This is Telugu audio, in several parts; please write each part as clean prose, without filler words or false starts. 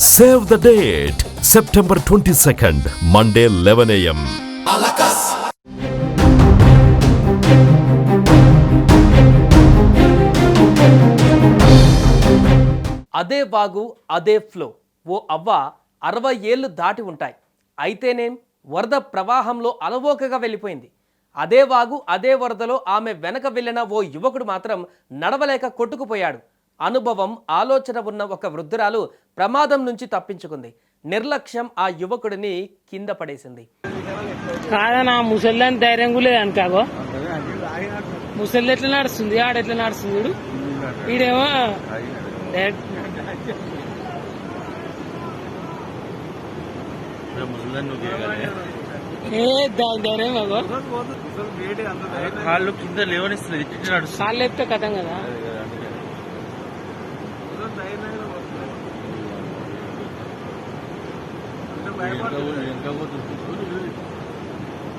Save the date, September 22nd, Monday 11 a.m. అదే వాగు అదే ఫ్లో. ఓ అవ్వ 60 ఏళ్లు దాటి ఉంటాయి. అయితేనేం వరద ప్రవాహంలో అలవోకగా వెళ్ళిపోయింది. అదే వాగు అదే వరదలో ఆమె వెనక వెళ్ళిన ఓ యువకుడు మాత్రం నడవలేక కొట్టుకుపోయాడు. అనుభవం ఆలోచన ఉన్న ఒక వృద్ధురాలు ప్రమాదం నుంచి తప్పించుకుంది. నిర్లక్ష్యం ఆ యువకుడిని కింద పడేసింది. కాదనా ముసల్లాని ధైర్యం కూడా అనుకాగో ముసలి ఎట్లా నడుస్తుంది ఆడెట్లా నడుస్తుంది ఈడేమో ధైర్యం బాగో కాళ్ళు కింద లేవనిస్తుంది కాళ్ళు లేపితే కథం కదా.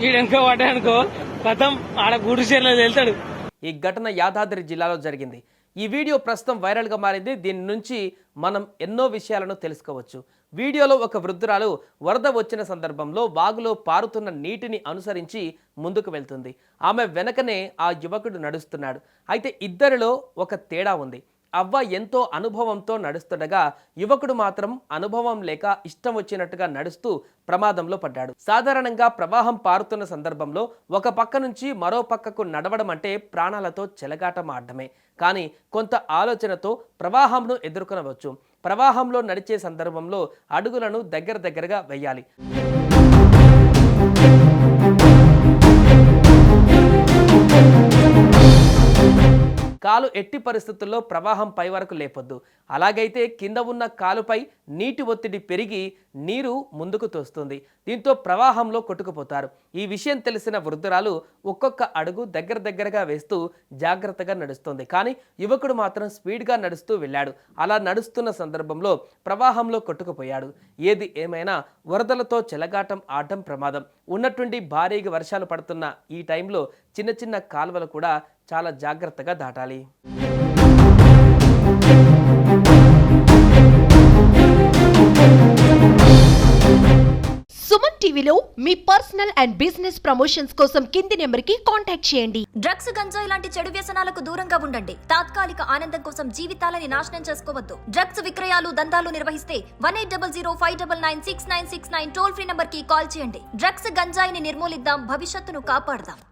ఈడెంక పడ్డానుకో కథం ఆడ గుడిసేలో వెళ్తాడు. ఈ ఘటన యాదాద్రి జిల్లాలో జరిగింది. ఈ వీడియో ప్రస్తుతం వైరల్గా మారింది. దీని నుంచి మనం ఎన్నో విషయాలను తెలుసుకోవచ్చు. వీడియోలో ఒక వృద్ధురాలు వరద వచ్చిన సందర్భంలో వాగులో పారుతున్న నీటిని అనుసరించి ముందుకు వెళ్తుంది. ఆమె వెనకనే ఆ యువకుడు నడుస్తున్నాడు. అయితే ఇద్దరిలో ఒక తేడా ఉంది. అవ్వ ఎంతో అనుభవంతో నడుస్తుండగా యువకుడు మాత్రం అనుభవం లేక ఇష్టం వచ్చినట్టుగా నడుస్తూ ప్రమాదంలో పడ్డాడు. సాధారణంగా ప్రవాహం పారుతున్న సందర్భంలో ఒక పక్క నుంచి మరో పక్కకు నడవడం అంటే ప్రాణాలతో చెలగాటం ఆడడమే. కానీ కొంత ఆలోచనతో ప్రవాహంను ఎదుర్కొనవచ్చు. ప్రవాహంలో నడిచే సందర్భంలో అడుగులను దగ్గరగా వేయాలి. కాలు ఎట్టి పరిస్థితుల్లో ప్రవాహం పై వరకు లేపొద్దు. అలాగైతే కింద ఉన్న కాలుపై నీటి ఒత్తిడి పెరిగి నీరు ముందుకు తోస్తుంది. దీంతో ప్రవాహంలో కొట్టుకుపోతారు. ఈ విషయం తెలిసిన వృద్ధురాలు ఒక్కొక్క అడుగు దగ్గరగా వేస్తూ జాగ్రత్తగా నడుస్తుంది. కానీ యువకుడు మాత్రం స్పీడ్గా నడుస్తూ వెళ్ళాడు. అలా నడుస్తున్న సందర్భంలో ప్రవాహంలో కొట్టుకుపోయాడు. ఏది ఏమైనా వరదలతో చెలగాటం ఆడటం ప్రమాదం. ఉన్నట్టుండి భారీగా వర్షాలు పడుతున్న ఈ టైంలో చిన్న కాలువలు కూడా చాలా జాగ్రత్తగా దాటాలి. సుమన్ టీవీలో మీ పర్సనల్ అండ్ బిజినెస్ ప్రమోషన్స్ కోసం కింది నెంబర్కి కాంటాక్ట్ చేయండి. డ్రగ్స్, గంజాయి లాంటి చెడు వ్యసనాలకు దూరంగా ఉండండి. తాత్కాలిక ఆనందం కోసం జీవితాలని నాశనం చేసుకోవద్దు. డ్రగ్స్ విక్రయాలు, దందాలు నిర్వహిస్తే 1800599696 టోల్ ఫ్రీ నంబర్ కి కాల్ చేయండి. డ్రగ్స్, గంజాయిని నిర్మూలిద్దాం, భవిష్యత్తును కాపాడదాం.